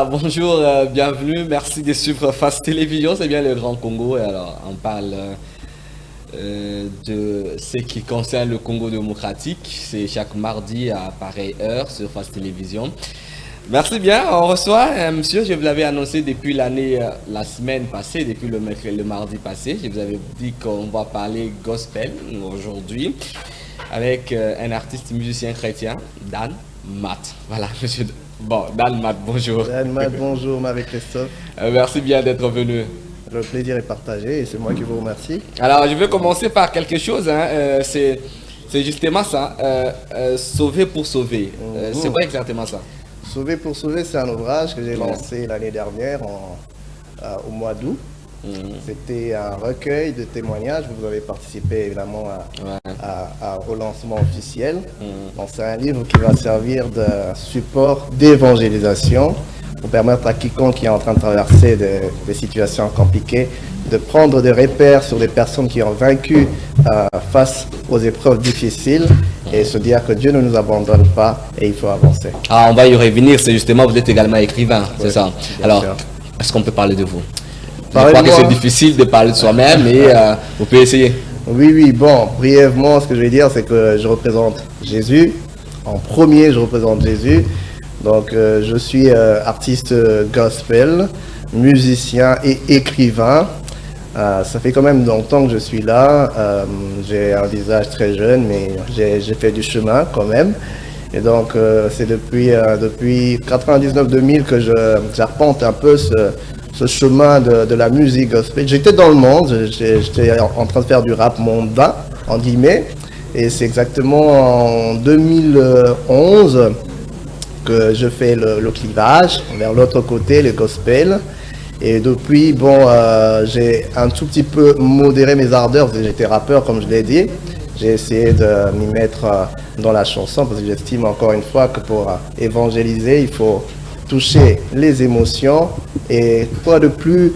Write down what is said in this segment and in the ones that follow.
Bonjour, bienvenue, merci de suivre Face Télévision, c'est bien le Grand Congo. Et alors, on parle de ce qui concerne le Congo démocratique. C'est chaque mardi à pareille heure sur Face Télévision. Merci bien, on reçoit monsieur, je vous l'avais annoncé depuis la semaine passée, depuis le mardi passé. Je vous avais dit qu'on va parler gospel aujourd'hui avec un artiste musicien chrétien, Dan Matt. Voilà, monsieur. Bon, Dan Matt, bonjour. Dan Matt, bonjour, Marie-Christophe. Merci bien d'être venu. Le plaisir est partagé et c'est moi qui vous remercie. Alors, je vais commencer par quelque chose, hein. C'est justement ça, sauver pour sauver. C'est quoi exactement ça? Sauver pour sauver, c'est un ouvrage que j'ai lancé l'année dernière au mois d'août. C'était un recueil de témoignages. Vous avez participé évidemment au lancement officiel. Donc, c'est un livre qui va servir de support d'évangélisation pour permettre à quiconque qui est en train de traverser des situations compliquées de prendre des repères sur des personnes qui ont vaincu face aux épreuves difficiles et se dire que Dieu ne nous abandonne pas et il faut avancer. Ah, on va y revenir. C'est justement, vous êtes également écrivain, c'est ça? Alors, est-ce qu'on peut parler de vous? Je crois que c'est difficile de parler de soi-même, mais vous pouvez essayer. Oui, bon, brièvement, ce que je vais dire, c'est que je représente Jésus. En premier, je représente Jésus. Donc, je suis artiste gospel, musicien et écrivain. Ça fait quand même longtemps que je suis là. J'ai un visage très jeune, mais j'ai fait du chemin quand même. Et donc, c'est depuis 99-2000 que j'arpente un peu ce chemin de la musique gospel. J'étais dans le monde, j'étais en train de faire du rap mondain, en guillemets, et c'est exactement en 2011 que je fais le clivage vers l'autre côté, le gospel. Et depuis, bon, j'ai un tout petit peu modéré mes ardeurs, parce que j'étais rappeur, comme je l'ai dit. J'ai essayé de m'y mettre dans la chanson, parce que j'estime encore une fois que pour évangéliser, il faut toucher les émotions, et quoi de plus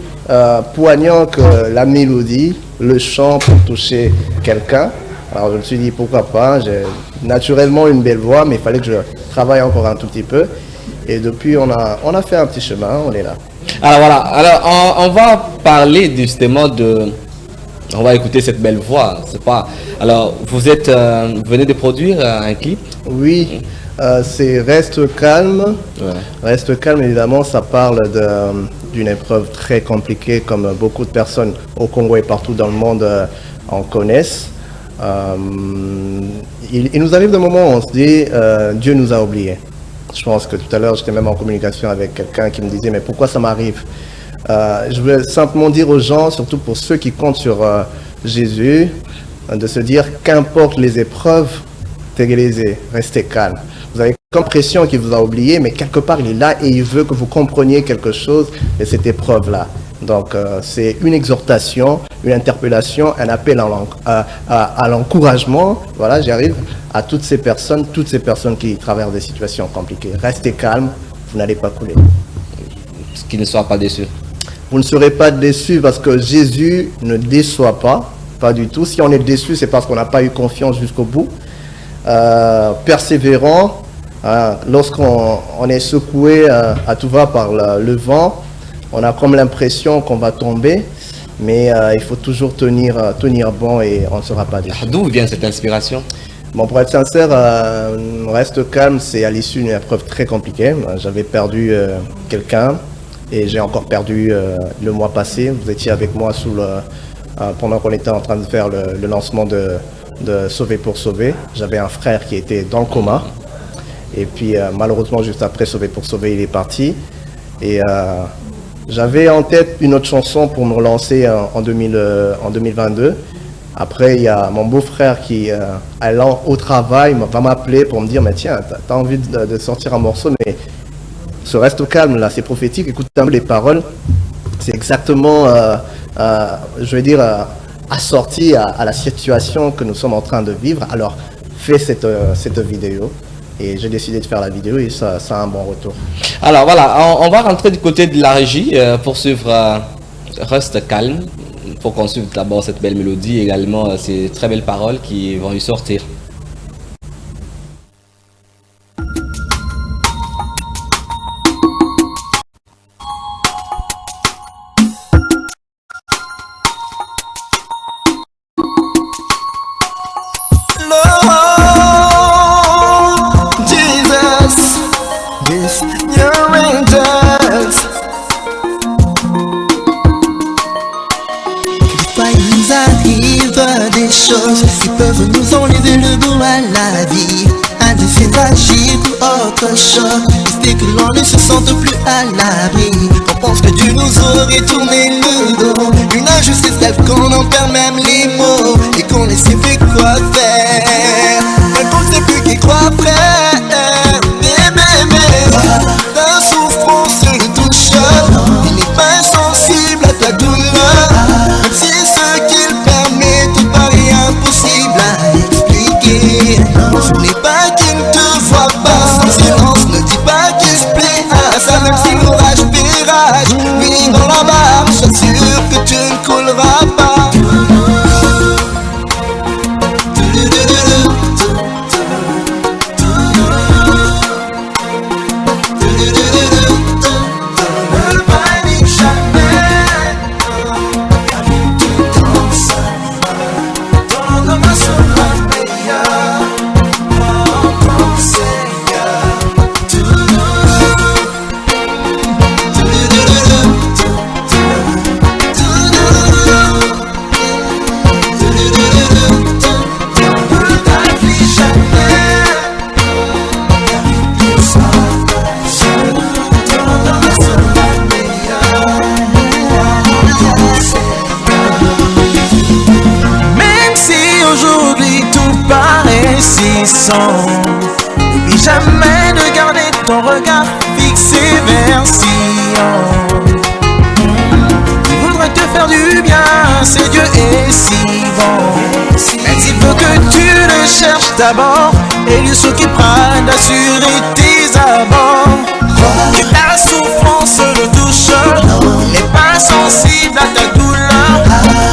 poignant que la mélodie, le chant pour toucher quelqu'un. Alors je me suis dit pourquoi pas, j'ai naturellement une belle voix, mais il fallait que je travaille encore un tout petit peu, et depuis on a fait un petit chemin, on est là. Alors voilà, alors on va parler justement on va écouter cette belle voix, c'est pas... Alors vous venez de produire un clip? Oui. C'est Reste calme. Ouais. Reste calme, évidemment, ça parle d'une épreuve très compliquée, comme beaucoup de personnes au Congo et partout dans le monde en connaissent. Il nous arrive des moments où on se dit Dieu nous a oubliés. Je pense que tout à l'heure, j'étais même en communication avec quelqu'un qui me disait mais pourquoi ça m'arrive? Je veux simplement dire aux gens, surtout pour ceux qui comptent sur Jésus, de se dire qu'importe les épreuves, restez calme. Vous avez l'impression qu'il vous a oublié, mais quelque part il est là et il veut que vous compreniez quelque chose de cette épreuve-là. Donc c'est une exhortation, une interpellation, un appel à l'encouragement. Voilà, j'arrive à toutes ces personnes qui traversent des situations compliquées. Restez calme, vous n'allez pas couler. Qu'ils ne soient pas déçus. Vous ne serez pas déçus parce que Jésus ne déçoit pas du tout. Si on est déçu, c'est parce qu'on n'a pas eu confiance jusqu'au bout. Persévérant, lorsqu'on est secoué à tout va par le vent, on a comme l'impression qu'on va tomber, mais il faut toujours tenir bon et on ne sera pas déçu. D'où vient cette inspiration? Bon, pour être sincère, Reste calme, c'est à l'issue d'une épreuve très compliquée. J'avais perdu quelqu'un et j'ai encore perdu le mois passé. Vous étiez avec moi pendant qu'on était en train de faire le lancement de Sauver pour sauver. J'avais un frère qui était dans le coma. Et puis malheureusement, juste après Sauver pour sauver, il est parti. Et j'avais en tête une autre chanson pour me relancer en 2022. Après, il y a mon beau-frère qui, allant au travail, va m'appeler pour me dire « Mais tiens, t'as envie de sortir un morceau, mais ce Reste calme, là, c'est prophétique, écoute un peu les paroles. » C'est exactement, je vais dire, assorti à la situation que nous sommes en train de vivre. Alors, fais cette vidéo. Et j'ai décidé de faire la vidéo et ça a un bon retour. Alors voilà, on va rentrer du côté de la régie pour suivre Reste calme. Pour qu'on suive d'abord cette belle mélodie et également ces très belles paroles qui vont y sortir. parfois des choses qui peuvent nous enlever le goût à la vie. Un décès tragique ou autre chose, c'est que l'on ne se sente plus à l'abri. On pense que Dieu nous aurait tourné le dos, une injustice telle qu'on en perd même les mots, et qu'on ne sait plus quoi faire, et qu'on ne sait plus qui quoi faire. Ta souffrance le touche, il n'est pas sensible à ta douleur, même si ce qu'il permet te paraît impossible à expliquer. Ce n'est pas qu'il ne te voit pas, son silence ne dit pas qu'il se plaît à ça. Même si l'orage fait rage, lui dans la barre, sois sûr que tu ne couleras pas. N'oublie jamais de garder ton regard fixé vers Sion. Il voudrait te faire du bien, c'est Dieu est si bon. Mais il faut que tu le cherches d'abord, et lui s'occupera d'assurer tes abords. Que ta souffrance le touche, il n'est pas sensible à ta douleur,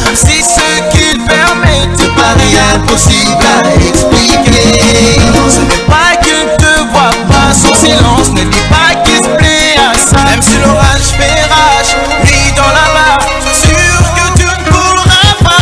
même si ce qu'il permet te paraît impossible à expliquer. Ce n'est pas qu'il ne te voit pas, son silence ne dit pas qu'il se plaît à ça. Même si l'orage fait rage, lui dans la barre, sois sûr que tu ne couleras pas.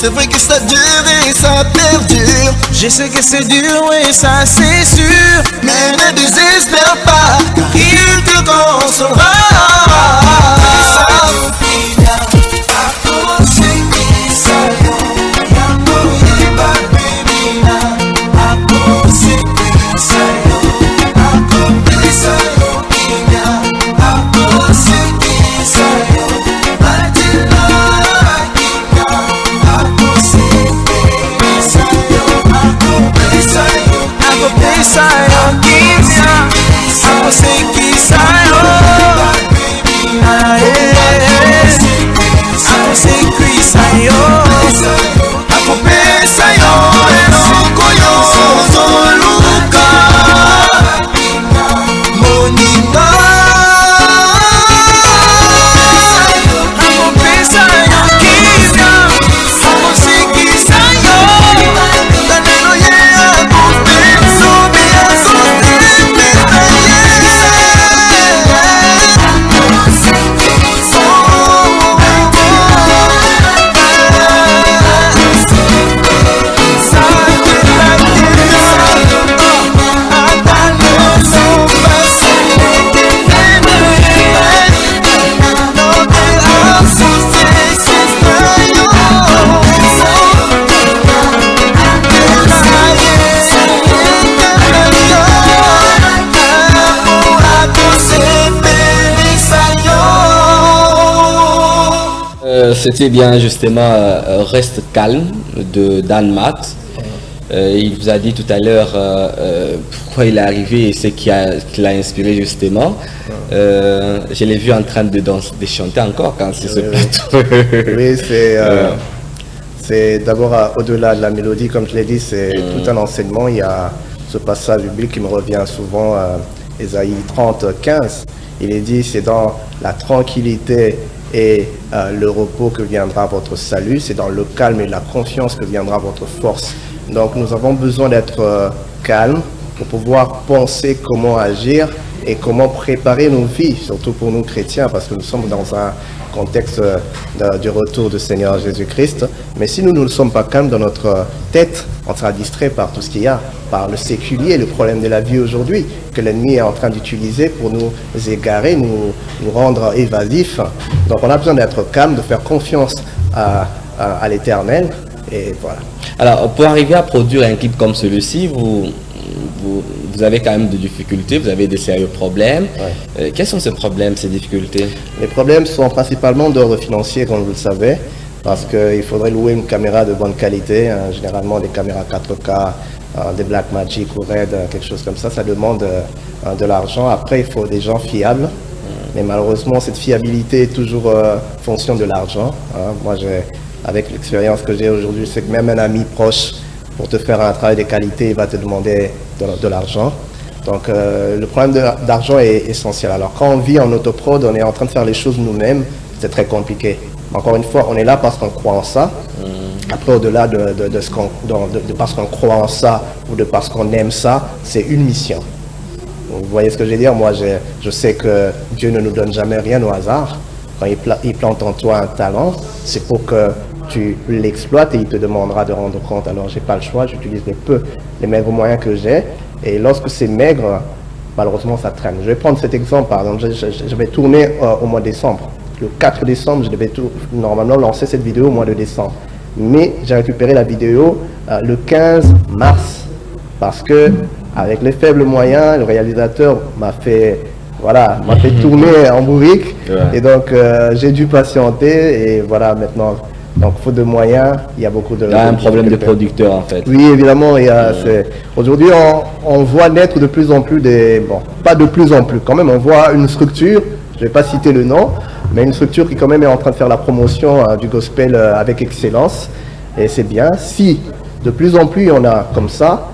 C'est vrai que ça dure et ça perdure. Je sais que c'est dur, oui, ça c'est sûr. Mais ne désespère pas, car il te consolera. C'était bien justement Reste calme de Dan Matt. Il vous a dit tout à l'heure pourquoi il est arrivé et ce qui l'a inspiré justement. Je l'ai vu en train de chanter encore quand c'est ce plateau. Oui, C'est d'abord au-delà de la mélodie, comme je l'ai dit, c'est tout un enseignement. Il y a ce passage biblique qui me revient souvent, Ésaïe 30, 15. Il est dit, c'est dans la tranquillité et le repos que viendra votre salut, c'est dans le calme et la confiance que viendra votre force. Donc nous avons besoin d'être calmes pour pouvoir penser comment agir et comment préparer nos vies, surtout pour nous chrétiens, parce que nous sommes dans un contexte du retour du Seigneur Jésus-Christ. Mais si nous ne sommes pas calmes dans notre tête, on sera distrait par tout ce qu'il y a, par le séculier, le problème de la vie aujourd'hui, que l'ennemi est en train d'utiliser pour nous égarer, nous rendre évasifs. Donc on a besoin d'être calme, de faire confiance à l'Éternel, et voilà. Alors, pour arriver à produire un clip comme celui-ci, vous avez quand même des difficultés, vous avez des sérieux problèmes. Ouais. Quels sont ces problèmes, ces difficultés? Les problèmes sont principalement d'ordre financier, comme vous le savez, parce qu'il faudrait louer une caméra de bonne qualité, généralement des caméras 4K, des Blackmagic ou Red, quelque chose comme ça demande de l'argent. Après, il faut des gens fiables, mais malheureusement, cette fiabilité est toujours fonction de l'argent. Moi, avec l'expérience que j'ai aujourd'hui, c'est que même un ami proche, pour te faire un travail de qualité, il va te demander de l'argent. Donc le problème d'argent est essentiel. Alors quand on vit en autoprod, on est en train de faire les choses nous-mêmes, c'est très compliqué. Encore une fois, on est là parce qu'on croit en ça. Après, au-delà de parce qu'on croit en ça ou de parce qu'on aime ça, c'est une mission. Vous voyez ce que je veux dire? Moi, je sais que Dieu ne nous donne jamais rien au hasard. Quand il plante en toi un talent, c'est pour que tu l'exploites et il te demandera de rendre compte. Alors, j'ai pas le choix, j'utilise les maigres moyens que j'ai. Et lorsque c'est maigre, malheureusement, ça traîne. Je vais prendre cet exemple, par exemple. Je vais tourner au mois de décembre. Le 4 décembre, je devais normalement lancer cette vidéo au mois de décembre. Mais j'ai récupéré la vidéo le 15 mars. Parce que, avec les faibles moyens, le réalisateur m'a fait tourner en bourrique. Ouais. Et donc, j'ai dû patienter. Et voilà, maintenant... Donc, faute de moyens, il y a beaucoup de... Il y a un problème de producteurs, en fait. Oui, évidemment. Aujourd'hui, on voit naître de plus en plus pas de plus en plus, quand même, on voit une structure, je ne vais pas citer le nom, mais une structure qui quand même est en train de faire la promotion du gospel avec excellence. Et c'est bien. Si de plus en plus on a comme ça,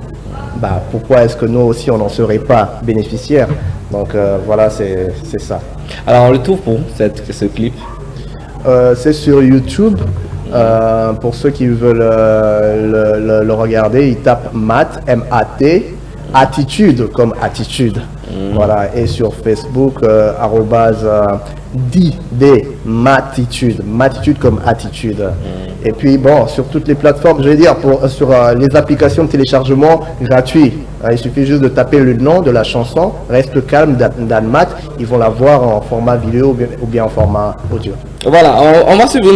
pourquoi est-ce que nous aussi, on n'en serait pas bénéficiaires? Donc, voilà, c'est ça. Alors, on le trouve pour ce clip? C'est sur YouTube. Pour ceux qui veulent le regarder, ils tapent Matt, M-A-T, Attitude comme attitude. Voilà. Et sur Facebook, @D-Matitude, Matitude comme attitude. Et puis bon, sur toutes les plateformes, je vais dire, sur les applications de téléchargement gratuits. Il suffit juste de taper le nom de la chanson, Reste calme d'Anmat, ils vont la voir en format vidéo ou bien en format audio. Voilà, on va suivre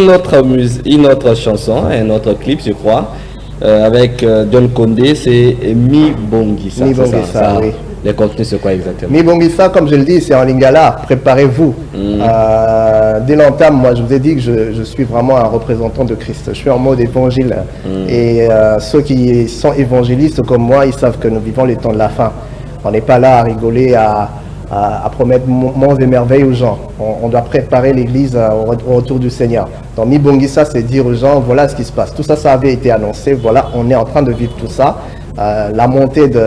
une autre chanson, un autre clip, je crois, avec John Condé, c'est Mi Bongissa. Mi Bongissa, oui. Les contenus, c'est quoi exactement? Mi Bongissa, comme je le dis, c'est en lingala, préparez-vous. Dès l'entame, moi je vous ai dit que je suis vraiment un représentant de Christ. Je suis en mode évangile. Et ceux qui sont évangélistes comme moi, ils savent que nous vivons les temps de la fin. On n'est pas là à rigoler, à promettre monts et merveilles aux gens. On doit préparer l'église au retour du Seigneur. Donc Mi Bongissa, c'est dire aux gens, voilà ce qui se passe. Tout ça, ça avait été annoncé. Voilà, on est en train de vivre tout ça. La montée de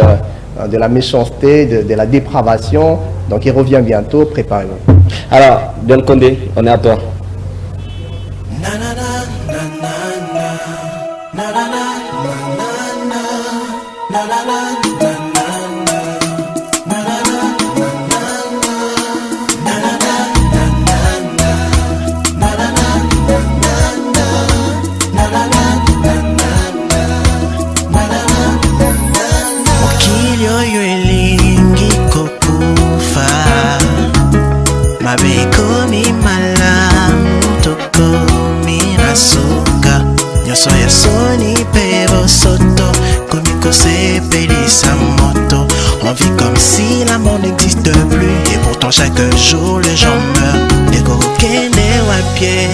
la méchanceté, de la dépravation. Donc il revient bientôt, préparez-vous. Alors, John Condé, on est à toi. On vit comme si l'amour n'existe plus. Et pourtant chaque jour les gens meurent. Des coquins à pied.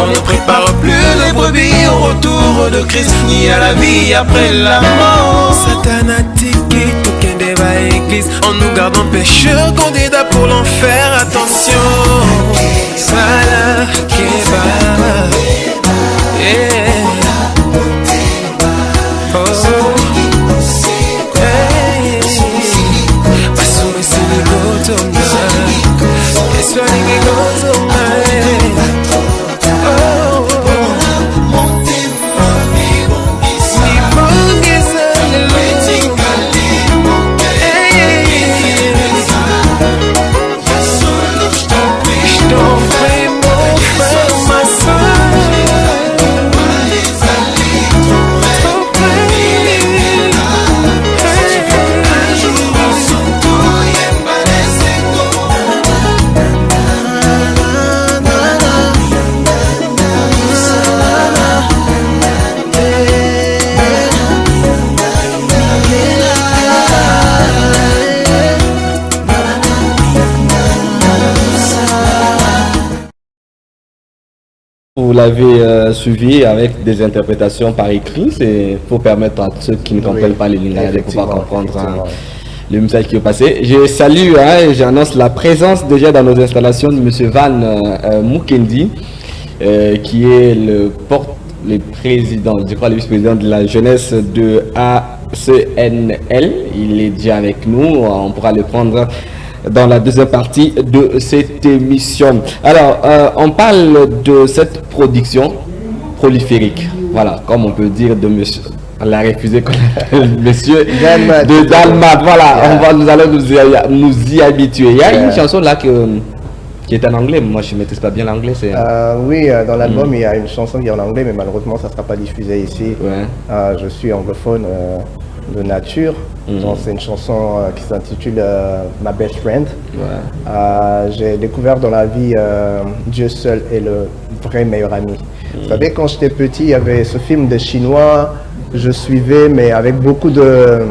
On ne prépare plus les brebis au retour de Christ, ni à la vie après la mort. Satan a tiqué tout qu'un débat église, en nous gardant pécheurs, candidats pour l'enfer. Attention, Sala Keba, yeah. Vous l'avez suivi avec des interprétations par écrit, c'est pour permettre à ceux qui ne comprennent pas les Lingala de pouvoir comprendre le message qui est passé. Je salue et j'annonce la présence déjà dans nos installations de M. Van Mukendi, qui est le président, je crois le vice-président de la jeunesse de ACNL. Il est déjà avec nous, on pourra le prendre dans la deuxième partie de cette émission. Alors, on parle de cette production prolifique, voilà, comme on peut dire de monsieur, on l'a refusé, monsieur de Dalmat, voilà, nous allons nous y habituer. Il y a une chanson là qui est en anglais, moi je ne maîtrise pas bien l'anglais. Oui, dans l'album il y a une chanson qui est en anglais, mais malheureusement ça ne sera pas diffusé ici. Je suis anglophone de nature. Donc, c'est une chanson qui s'intitule My Best Friend. J'ai découvert dans la vie Dieu seul est le vrai meilleur ami. Vous savez, quand j'étais petit, il y avait ce film de Chinois, je suivais, mais avec beaucoup de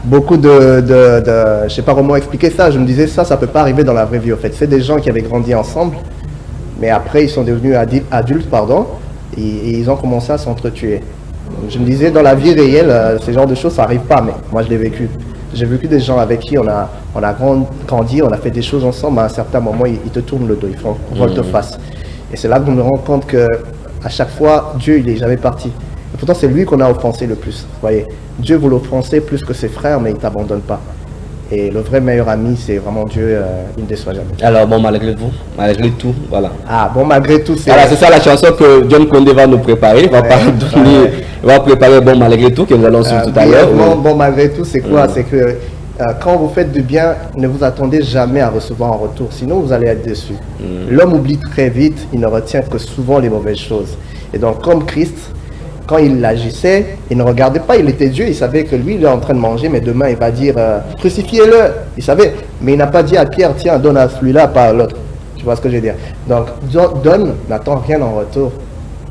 je sais pas comment expliquer ça. Je me disais ça peut pas arriver dans la vraie vie. En fait, c'est des gens qui avaient grandi ensemble, mais après ils sont devenus adultes, et ils ont commencé à s'entretuer. Je me disais, dans la vie réelle, ce genre de choses, ça n'arrive pas, mais moi je l'ai vécu. J'ai vécu des gens avec qui on a grandi, on a fait des choses ensemble, à un certain moment, ils te tournent le dos, ils font volte-face. Et c'est là que je me rends compte qu'à chaque fois, Dieu, il n'est jamais parti. Et pourtant, c'est lui qu'on a offensé le plus. Vous voyez, Dieu veut l'offenser plus que ses frères, mais il ne t'abandonne pas. Et le vrai meilleur ami, c'est vraiment Dieu, il ne déçoit jamais. Alors bon, malgré tout, voilà. Ah bon, malgré tout, c'est... Alors c'est ça la chanson que John Condé va nous préparer, il va préparer bon malgré tout, que nous allons suivre tout à l'heure. Bon malgré tout, c'est quoi? C'est que quand vous faites du bien, ne vous attendez jamais à recevoir en retour, sinon vous allez être déçu. L'homme oublie très vite, il ne retient que souvent les mauvaises choses. Et donc comme Christ, quand il agissait, il ne regardait pas, il était Dieu, il savait que lui, il est en train de manger, mais demain, il va dire, crucifiez-le. Il savait, mais il n'a pas dit à Pierre, tiens, donne à celui-là, pas à l'autre. Tu vois ce que je veux dire? Donc, donne, n'attends rien en retour.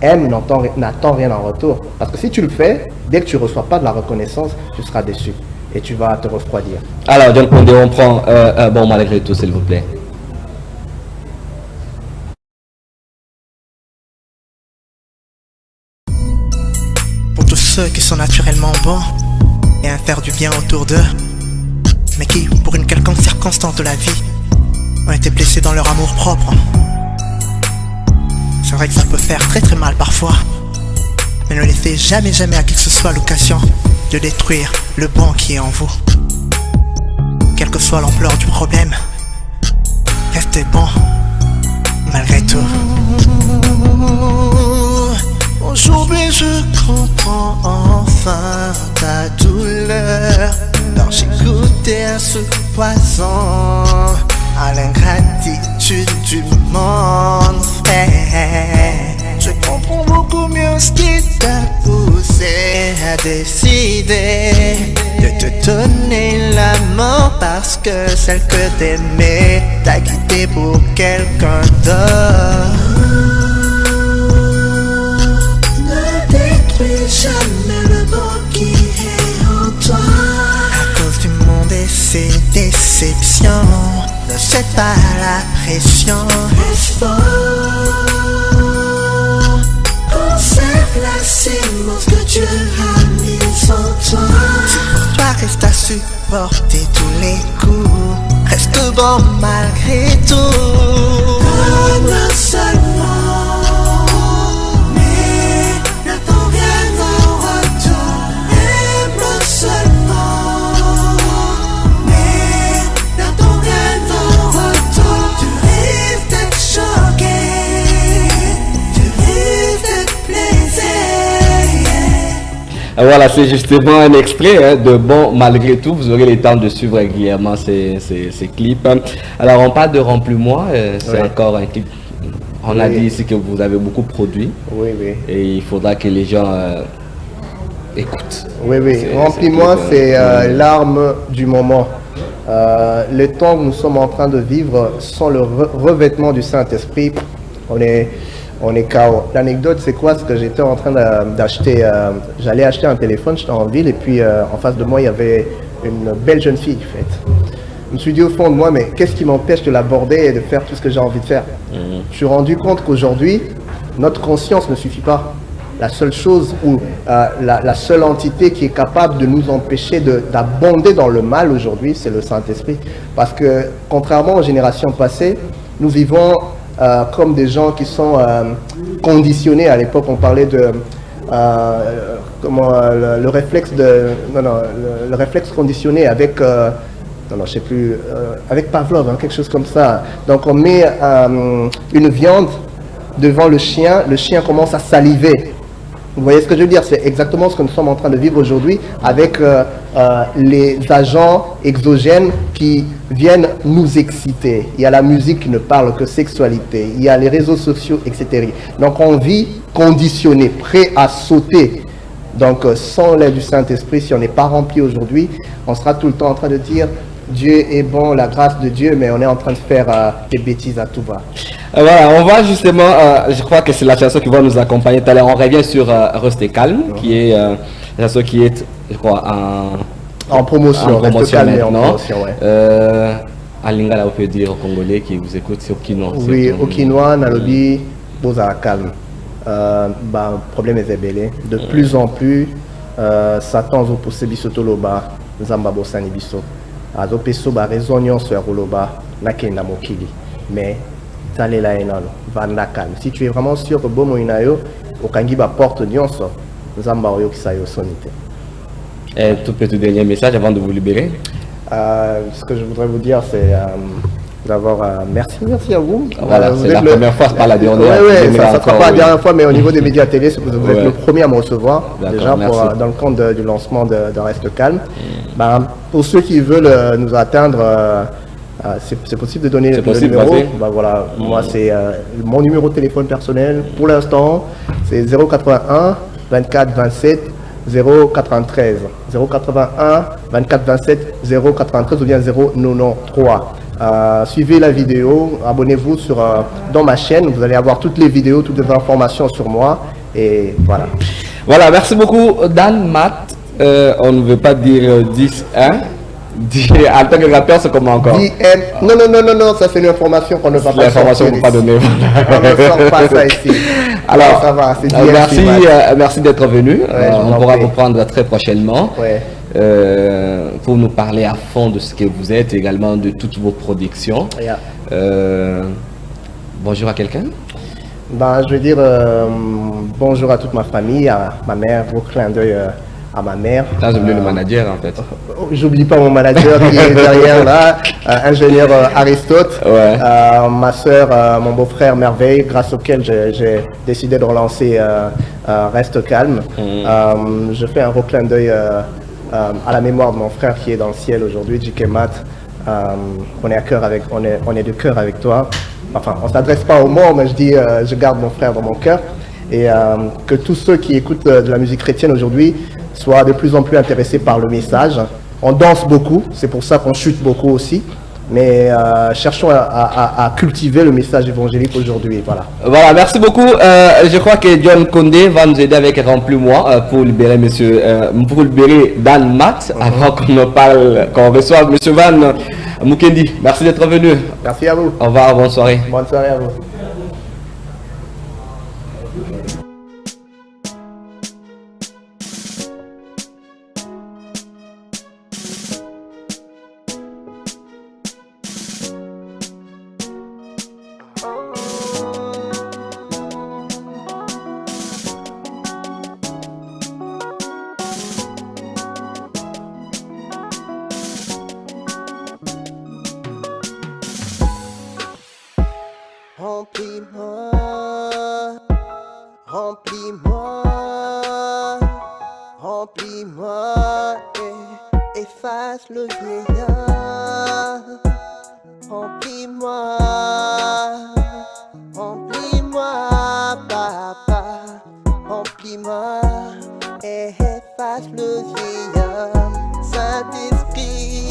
Aime, n'attends rien en retour. Parce que si tu le fais, dès que tu ne reçois pas de la reconnaissance, tu seras déçu. Et tu vas te refroidir. Alors, John Condé, on prend, bon, malgré tout, s'il vous plaît. Ceux qui sont naturellement bons et à faire du bien autour d'eux, mais qui, pour une quelconque circonstance de la vie, ont été blessés dans leur amour propre. C'est vrai que ça peut faire très très mal parfois, mais ne laissez jamais à qui que ce soit l'occasion de détruire le bon qui est en vous. Quelle que soit l'ampleur du problème, restez bon malgré tout. Aujourd'hui je comprends enfin ta douleur. Alors j'ai goûté à ce poison, à l'ingratitude du monde. Je comprends beaucoup mieux ce qui t'a poussé à décider de te donner la mort, parce que celle que t'aimais t'a quitté pour quelqu'un d'autre. Jamais le bon qui est en toi. À cause du monde et ses déceptions, ne jette pas la pression. Reste fort. c'est immense que Dieu a mis en toi. Toi reste à supporter tous les coups. Reste bon malgré tout. Donne seulement, mais n'attends rien en retour. Aime seulement, mais n'attends rien en retour. Tu risques d'être choqué, tu risques d'être plaisé. Voilà, c'est justement un extrait de Bon Malgré tout. Vous aurez le temps de suivre régulièrement ces clips. Alors, on parle de Remplis-moi. C'est encore un clip. On a dit ici que vous avez beaucoup produit. Oui, oui. Et il faudra que les gens écoutent. Oui, oui. Remplis-moi, c'est l'arme du moment. Le temps que nous sommes en train de vivre sans le revêtement du Saint-Esprit, on est KO. L'anecdote, c'est quoi? C'est que j'étais en train d'acheter, j'allais acheter un téléphone, j'étais en ville, et puis en face de moi, il y avait une belle jeune fille, en fait. Je me suis dit au fond de moi, mais qu'est-ce qui m'empêche de l'aborder et de faire tout ce que j'ai envie de faire? Je suis rendu compte qu'aujourd'hui, notre conscience ne suffit pas. La seule chose ou la seule entité qui est capable de nous empêcher d'abonder dans le mal aujourd'hui, c'est le Saint-Esprit. Parce que, contrairement aux générations passées, nous vivons comme des gens qui sont conditionnés. À l'époque, on parlait de le réflexe le réflexe conditionné avec je sais plus, avec Pavlov, quelque chose comme ça. Donc on met une viande devant le chien commence à saliver. Vous voyez ce que je veux dire? C'est exactement ce que nous sommes en train de vivre aujourd'hui avec les agents exogènes qui viennent nous exciter. Il y a la musique qui ne parle que sexualité, il y a les réseaux sociaux, etc. Donc on vit conditionné, prêt à sauter. Donc sans l'aide du Saint-Esprit, si on n'est pas rempli aujourd'hui, on sera tout le temps en train de dire Dieu est bon, la grâce de Dieu, mais on est en train de faire des bêtises à tout va. Voilà, on va justement, je crois que c'est la chanson qui va nous accompagner tout à l'heure. On revient sur Restez calme, qui est la chanson qui est, je crois, en promotion, maintenant. En promotion, ouais. En lingala, on peut dire aux Congolais qui vous écoutent, c'est au Kinois. Oui, au Kinois, Nalobi, Boza calme. Problème est belé. De plus en plus, Satan veut pousser Bissotoloba, Zamba Bosani Bisso. Azo peso ba raison nyonso ya koloba nakenda mokili mais talela enano vanda calme. Si tu es vraiment sûr que bomo inayo okangi ba porte nyonso nzamba oyo kisayo sonite. Et tout petit dernier message avant de vous libérer. Ce que je voudrais vous dire, c'est d'abord merci à vous. Voilà, c'est la première fois, c'est pas la dernière. Oui, ça ne sera pas la dernière fois, mais au niveau des médias télé, vous êtes le premier à me recevoir, déjà dans le cadre du lancement de Reste Calme. Pour ceux qui veulent nous atteindre, c'est possible de donner le numéro. Voilà, moi, c'est mon numéro de téléphone personnel. Pour l'instant, c'est 081 24 27 093. 081 24 27 093 ou bien 093. Suivez la vidéo, abonnez-vous dans ma chaîne, vous allez avoir toutes les vidéos, toutes les informations sur moi et voilà. Voilà, merci beaucoup Dan Matt. On ne veut pas dire 10, hein? En tant que rappeur, c'est comment encore? Non, ça c'est une information qu'on ne va pas l'information qu'on ne peut pas donner. On ne sort pas ça ici. Alors, ça va, c'est merci d'être venu. On pourra vous prendre très prochainement. Ouais. Pour nous parler à fond de ce que vous êtes, également de toutes vos productions. Yeah. Bonjour à quelqu'un? Je veux dire bonjour à toute ma famille, à ma mère, gros clin d'œil à ma mère. Là, j'ai oublié le manager en fait. J'oublie pas mon manager qui est derrière là, ingénieur Aristote, ouais. Ma soeur, mon beau-frère Merveille, grâce auquel j'ai décidé de relancer Reste Calme. Je fais un gros clin d'œil à la mémoire de mon frère qui est dans le ciel aujourd'hui, J.K. Matt. On est de cœur avec toi. Enfin, on ne s'adresse pas aux morts, mais je dis, je garde mon frère dans mon cœur. Et que tous ceux qui écoutent de la musique chrétienne aujourd'hui soient de plus en plus intéressés par le message. On danse beaucoup, c'est pour ça qu'on chute beaucoup aussi. Mais cherchons à cultiver le message évangélique aujourd'hui. Voilà, merci beaucoup. Je crois que John Condé va nous aider avec Remplis-moi pour libérer pour libérer Dan Matt avant qu'on reçoive Monsieur Van Mukendi. Merci d'être venu. Merci à vous. Au revoir, bonne soirée. Bonne soirée à vous. Remplis-moi, remplis-moi, remplis-moi et efface le vieillard. Remplis-moi, remplis-moi, papa, remplis-moi et efface le vieillard. Saint-Esprit,